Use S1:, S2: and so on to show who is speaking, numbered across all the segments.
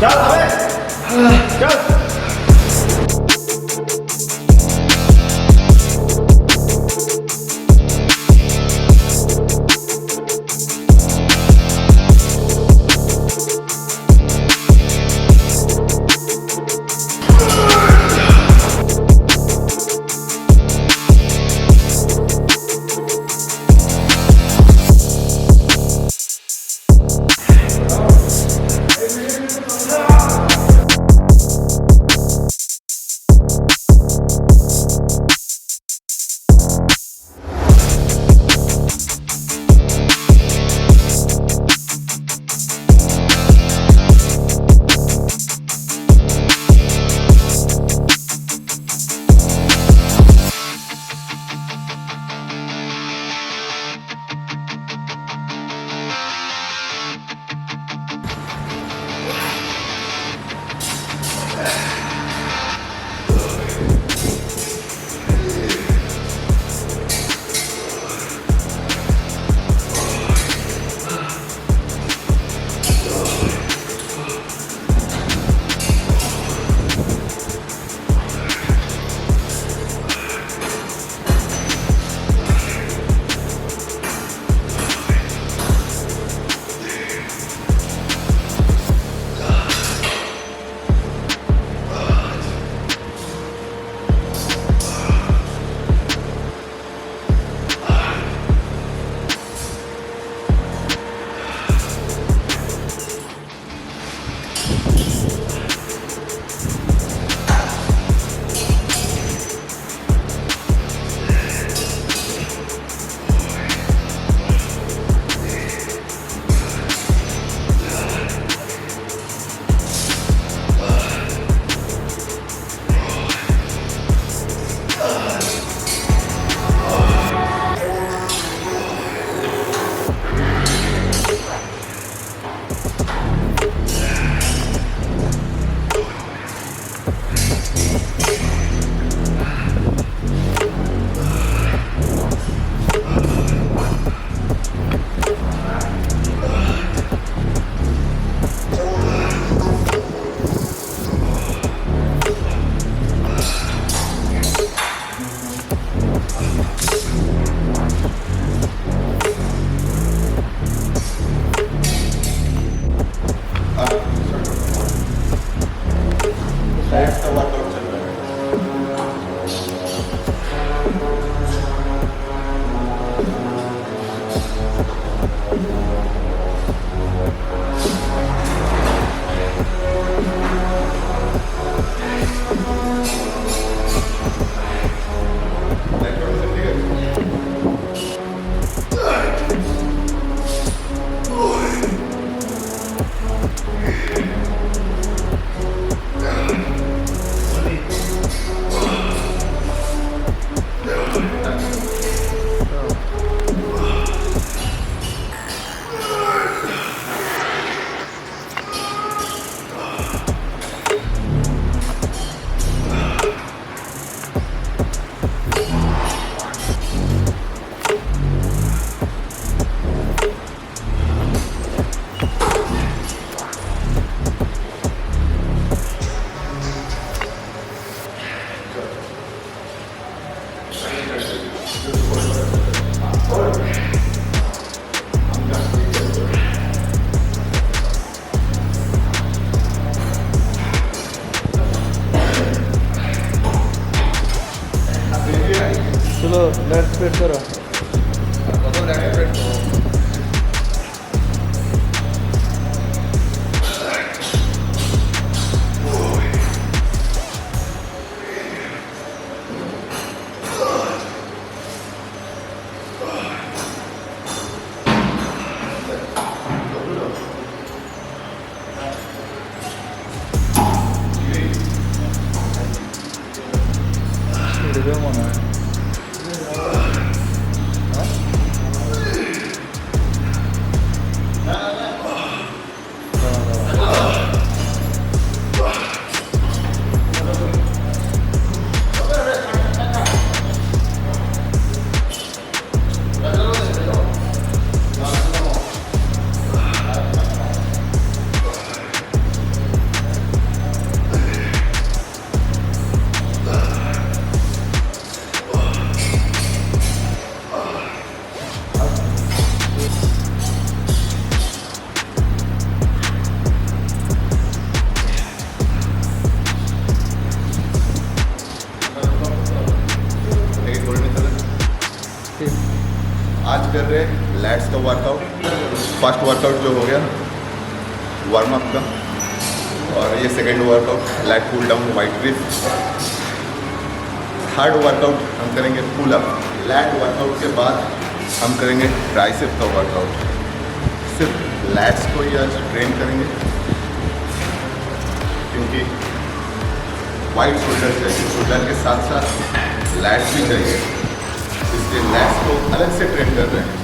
S1: चल अबे चल।
S2: चलो लेट्स वेट करो।
S1: कर रहे हैं लैट्स का वर्कआउट। फर्स्ट वर्कआउट जो हो गया वार्म अप का, और ये second workout lat pull down wide grip. Third workout हम करेंगे पुल अप। लैट वर्कआउट के बाद हम करेंगे ट्राइसेप का वर्कआउट। सिर्फ लैट्स को ही आज ट्रेन करेंगे क्योंकि वाइड शोल्डर चाहिए, शोल्डर के साथ साथ लैट्स भी चाहिए, इसलिए लैट्स को अलग से ट्रेन कर रहे हैं।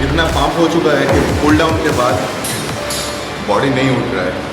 S1: इतना पंप हो चुका है कि पुल डाउन के बाद बॉडी नहीं उठ रहा है।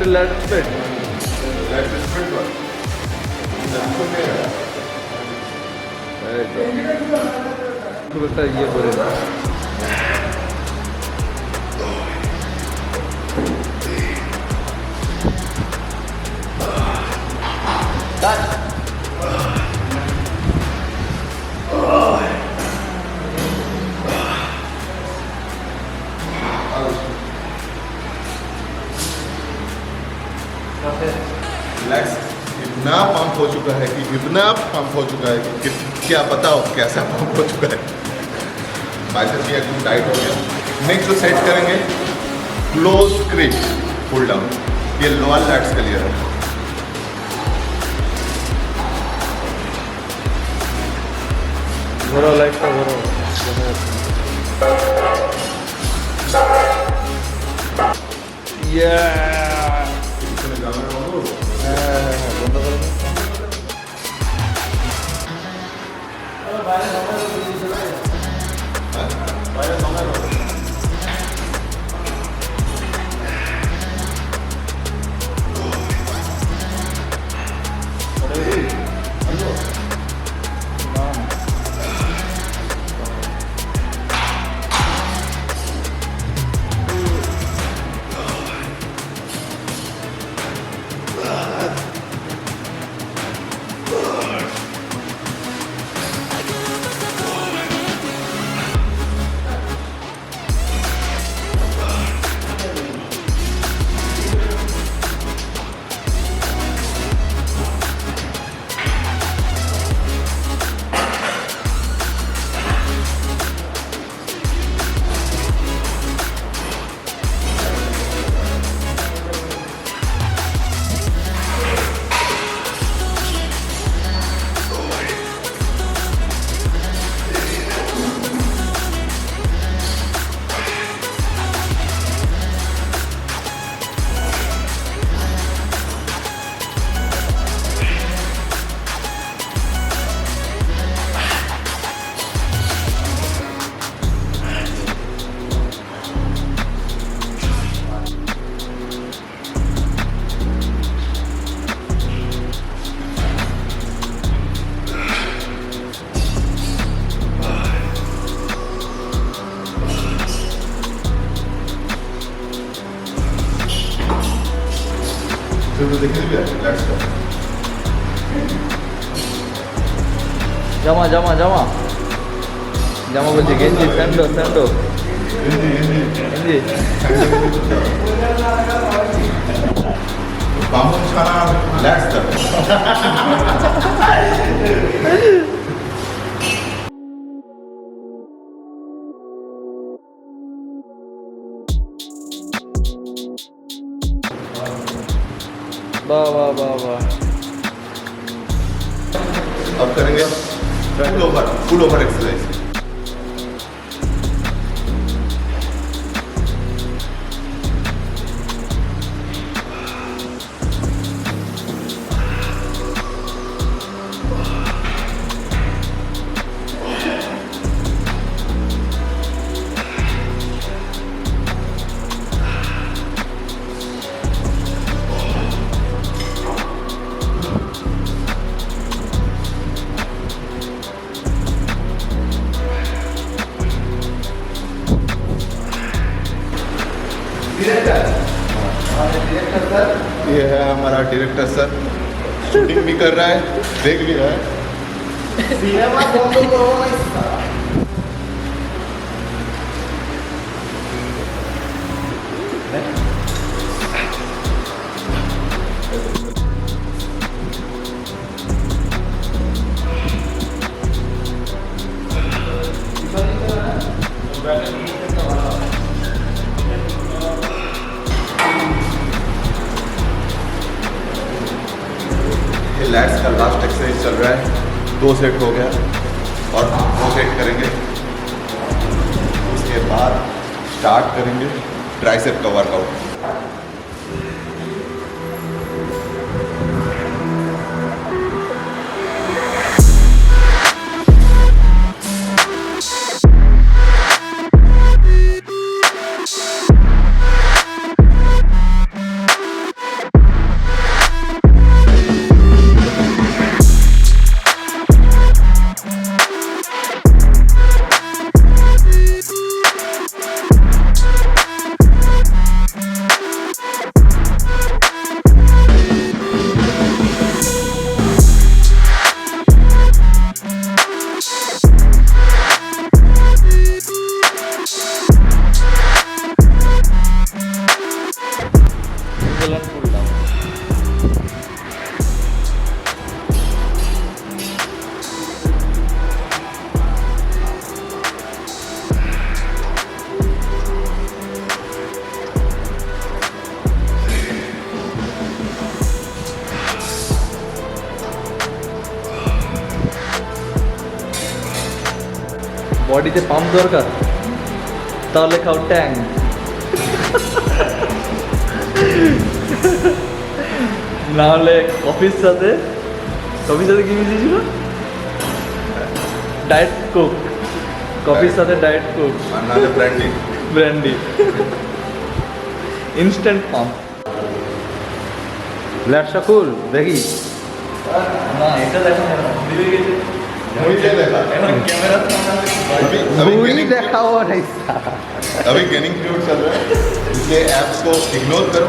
S2: Let split. लगता है ये बोले
S1: रिलैक्स। इतना पंप हो चुका है कि इतना पंप हो चुका है कि क्या बताओ कैसा पंप हो चुका है। बाइसेप्स भी एकदम टाइट हो गया। नेक्स्ट जो सेट करेंगे क्लोज ग्रिप पुल डाउन, ये लोअर लैट्स के लिए है।
S2: घोड़ा लाइट का घोड़ा Jama beli genji, sendo. Ini.
S1: Bamboo छाना लैट्स कर
S2: वाह वाह वाह वाह।
S1: अब करेंगे फुल ओवर एक्सरसाइज। ये है हमारा डायरेक्टर सर, शूटिंग भी कर रहा है, देख भी रहा है। ये लैट्स का लास्ट एक्सरसाइज चल रहा है, 2 सेट हो गया और 2 सेट करेंगे। उसके बाद स्टार्ट करेंगे ट्राइसेप का वर्कआउट।
S2: Pull down. বডিতে পাম্প দরকার, তাহলে খাও ট্যাং। না হলে কফির সাথে কি মিশিয়েছিল? Diet Coke. কফির সাথে ডায়েট কোক,
S1: আর নাহলে ব্র্যান্ডি।
S2: Brandy, instant pump.
S3: ল্যাটসা খুল দেখি।
S2: না এটা দেখো না, দিলে গেছে।
S1: मुझे देखा
S2: এখন ক্যামেরা
S1: अभी
S3: ভুঁড়ি
S1: गेनिंग
S3: দেখাও নাই।
S1: अभी गेनिंग पीरियड चल रहा है, इसलिए एप्स को इग्नोर करो।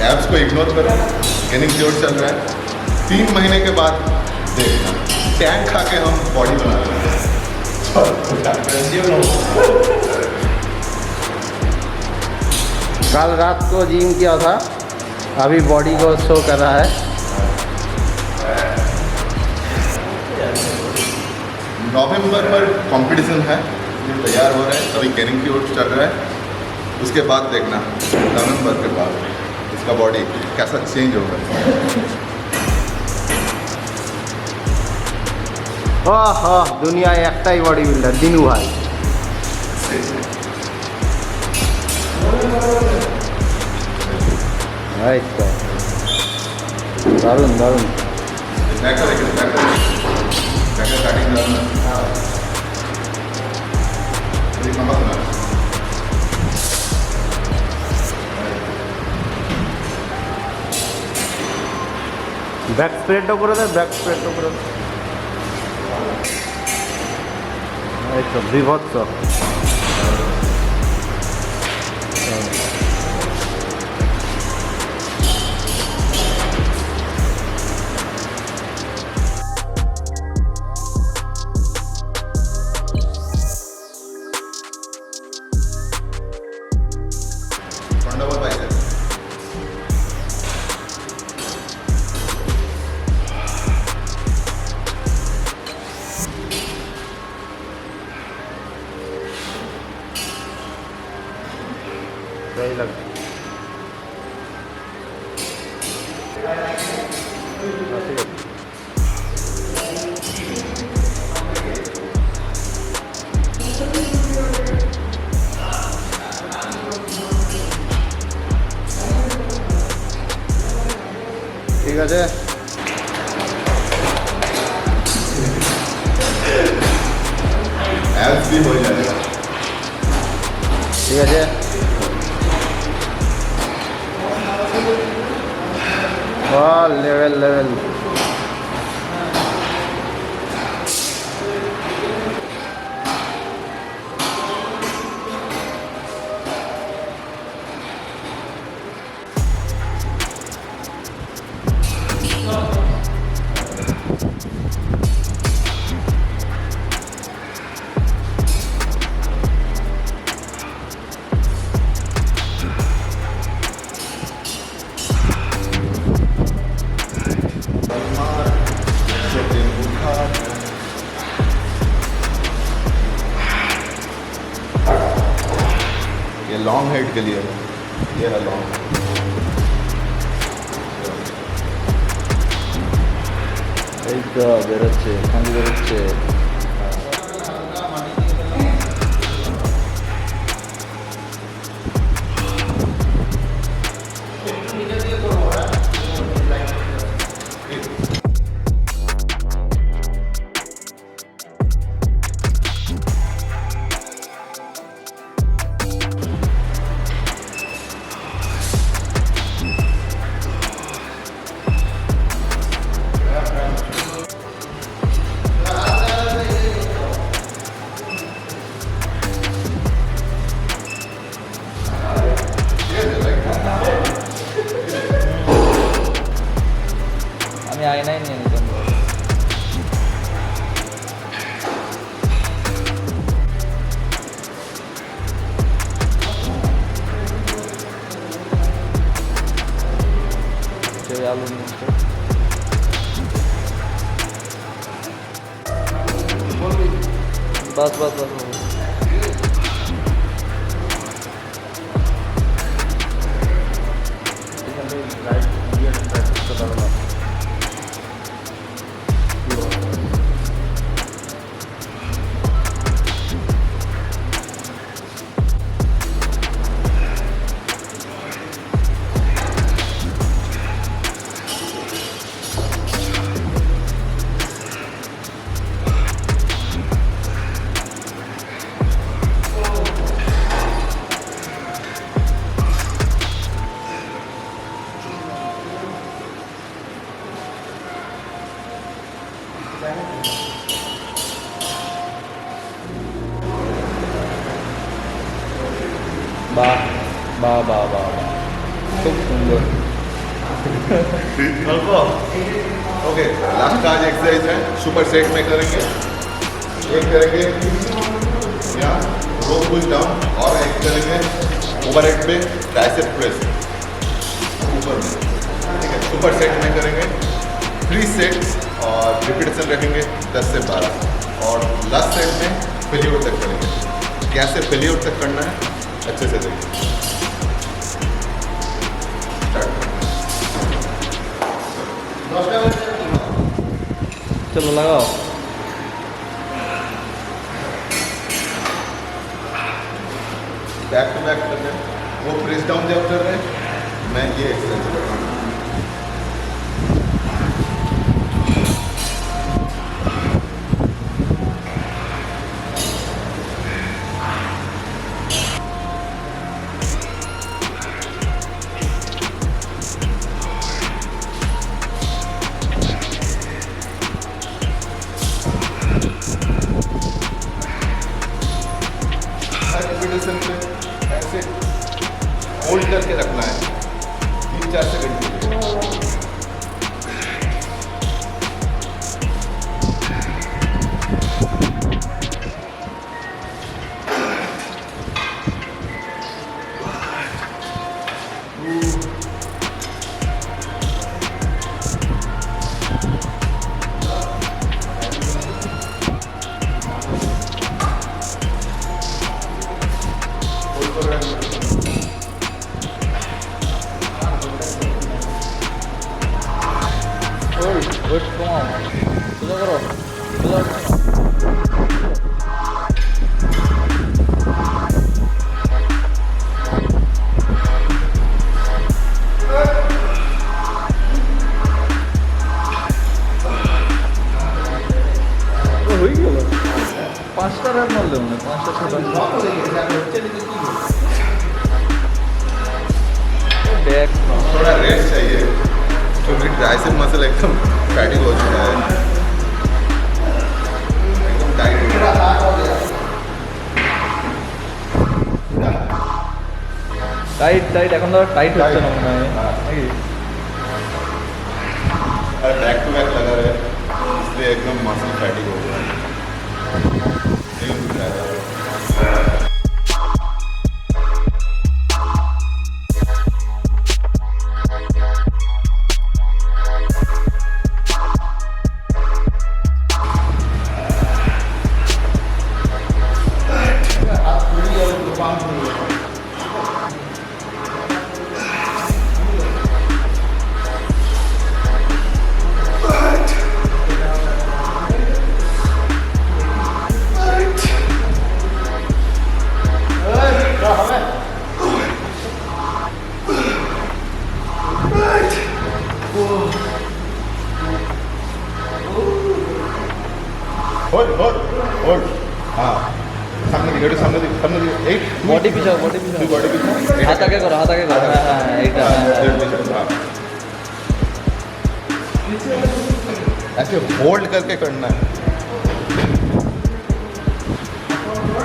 S1: एप्स को इग्नोर करो, गेनिंग पीरियड चल रहा है। 3 महीने के बाद देखना, टैंक खा के हम बॉडी बना लेंगे।
S3: कल रात को जिम किया था, अभी बॉडी को शो कर रहा है।
S1: नवंबर पर कंपटीशन है, ये तैयार हो रहा है। अभी गेनिंग पीरियड चल रहा है, उसके बाद देखना नवंबर के बाद इसका बॉडी कैसा चेंज होगा।
S3: দুনিয়ায় একটাই বডি বিল্ডার, দিনু ভাই। এই তো দারুণ দারুণ।
S1: बैक करेंगे, बैक स्टार्टिंग करना। एक नंबर ना
S3: ব্যাক স্প্রেডটা করে দে, ব্যাক স্প্রেডটা করে দে। এই তো বিভৎস।
S1: दंडवत
S3: सही लग ঠিক আছে
S1: एब्स भी हो जाएगा।
S3: ঠিক আছে लेवल लेवल
S1: ये लॉन्ग हेड के लिए ये है लॉन्ग।
S3: এই তো বেরোচ্ছে খালি বেরোচ্ছে আমি আয়নাই নিয়ে নিতাম সেই আলু নিয়ে बस बस बस বাহ বাহ বাহ বাহ খুব সুন্দর
S1: ओके लास्ट का आज एक्सरसाइज है सुपर सेट में करेंगे। एक करेंगे यहाँ रो पुश डाउन और एक करेंगे ओवर हेड पे ट्राइसेप प्रेस ऊपर में। ठीक है सुपर सेट में करेंगे 3 सेट्स और रिपीटेशन रखेंगे 10 से 12 और लास्ट सेट में फेल्योर तक करेंगे। कैसे फेल्योर तक करना है अच्छे से देखिए।
S3: चलो लगाओ
S1: बैक टू बैक कर रहे हैं वो प्रेस डाउन जब कर रहे हैं मैं ये एक्सरसाइज कर रहा हूँ। रिपीटेशन पे ऐसे होल्ड करके रखना है 3-4 सेकंड के लिए।
S2: बैक
S1: थोड़ा रेस्ट चाहिए क्योंकि ट्राइसेप मसल एकदम फैटिक हो चुका है, एकदम टाइट हो गया।
S2: টাইট টাইট এখন তো টাইট হচ্ছে না মনে হয়
S1: हाँ।
S2: নাকি?
S1: अरे बैक टू बैक लगा रहे इसलिए एकदम मसल फैटिक हो गया। नहीं उठ रहा है। होल्ड हाँ सामने दिखे सामने दिखे एक
S2: বডি পিছাও বডি পিছাও
S1: बॉडी पीछे
S2: হাত আগে করো হাত আগে করো হ্যাঁ হ্যাঁ এইটা হ্যাঁ, হ্যাঁ।
S1: ऐसे होल्ड करके करना है,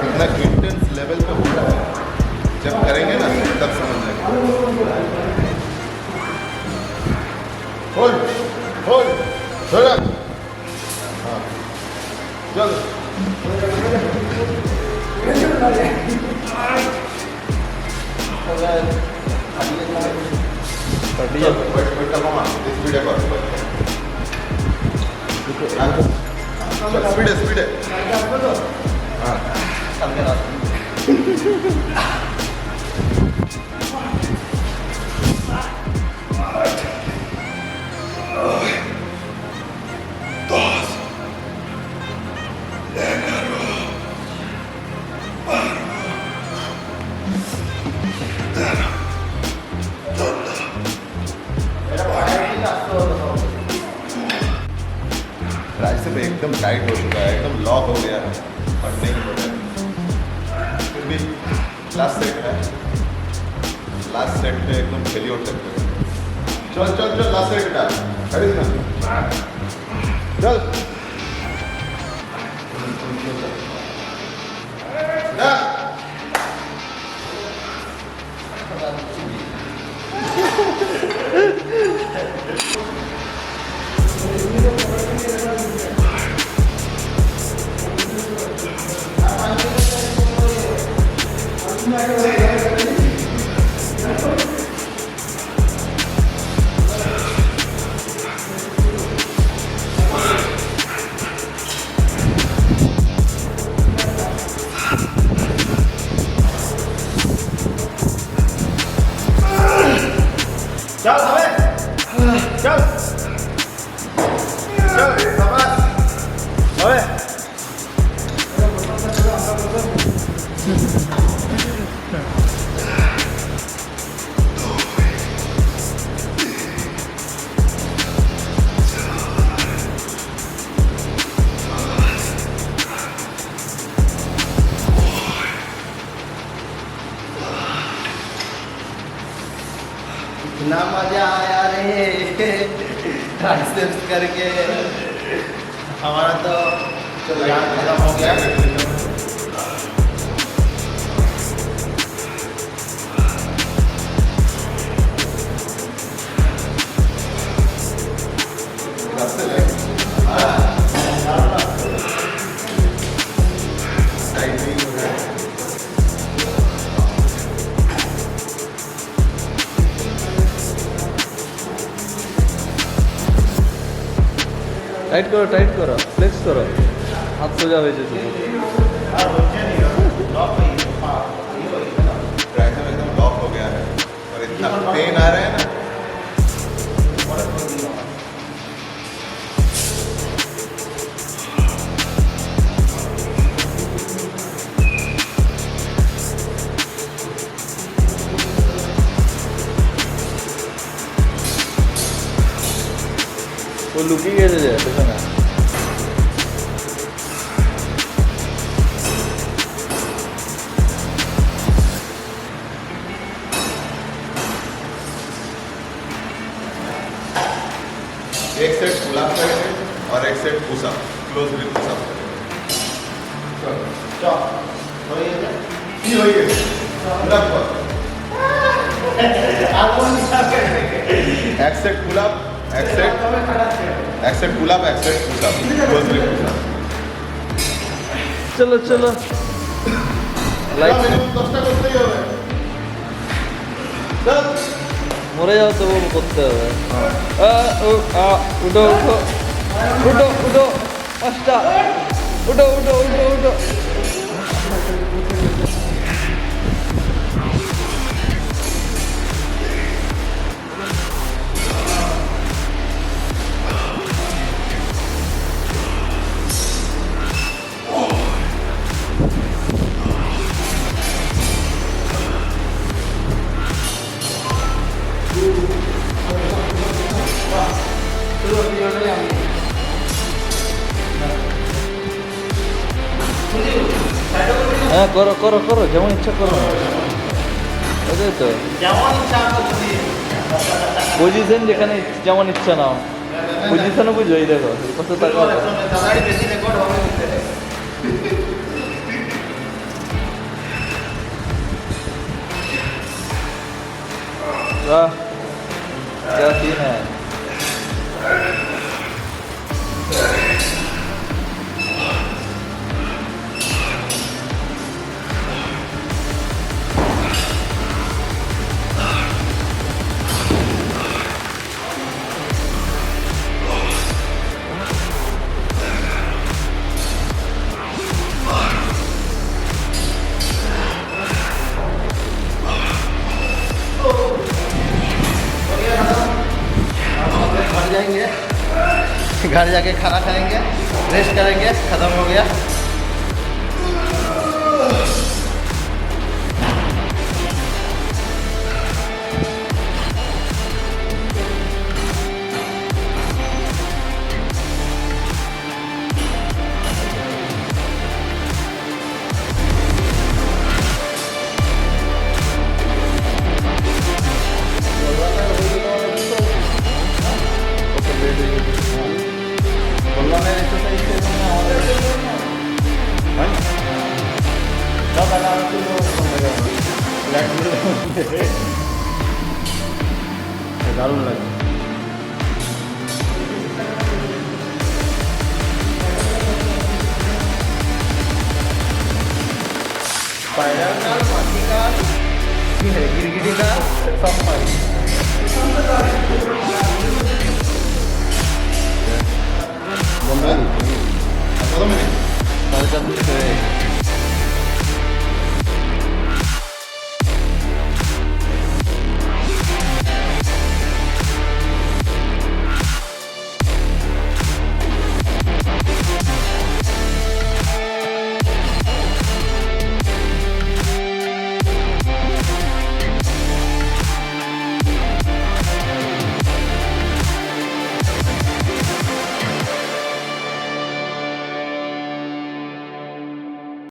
S1: इतना इंटेंस लेवल पे हो रहा है, जब करेंगे ना तब समझ जाएंगे। होल्ड होल्ड थोड़ा हाँ चलो
S2: बॉडी
S1: स्पीड है स्पीड है हाँ ट्राइसेप एकदम टाइट हो चुका है, एकदम लॉक हो गया है और नहीं हो रहा है। फिर भी लास्ट सेट है, लास्ट सेट पे एकदम खेली उठ सकते हो। चल चल चल लास्ट सेट का खड़ी ना चल ना चल हमें चल चल शाबाश हमें
S3: इतना मजा आया रे ट्राइसेप्स करके, हमारा तो जान खत्म हो गया।
S1: रास्ते ले टाइट नहीं हो रहा है।
S2: টাইট করো ফ্লেক্স করো হাত সোজা হয়েছে শুধু
S1: ट्राइसेप एकदम लॉक हो गया है और इतना पेन आ रहा है ना।
S2: ও লুকিয়ে গেছে যে পেছনে
S1: set push up close grip push up কি হয়ে গেছে लगभग এক সেট পুল আপ এক সেট পুল আপ এক set push up close grip push up
S2: চলো চলো লাইক
S1: মিনিমাম 10টা করতেই হবে
S2: মরে যাও তো বাবু করতে হবে উঠো উঠো উঠো উঠো 5টা উঠো উঠো উঠো উঠো হ্যাঁ করো করো করো যেমন ইচ্ছা করো ওটাই তো পজিশন যেখানে যেমন ইচ্ছা নাও পজিশনও বুঝো এই দেখো কত টাকা वाह क्या सीन है
S3: घर जाके खाना खाएंगे रेस्ट करेंगे खत्म हो गया দারুণ লাগে स्पाइडर का माटी का गिरगिटी का सब पाई
S1: কত মিনিট
S2: 4:30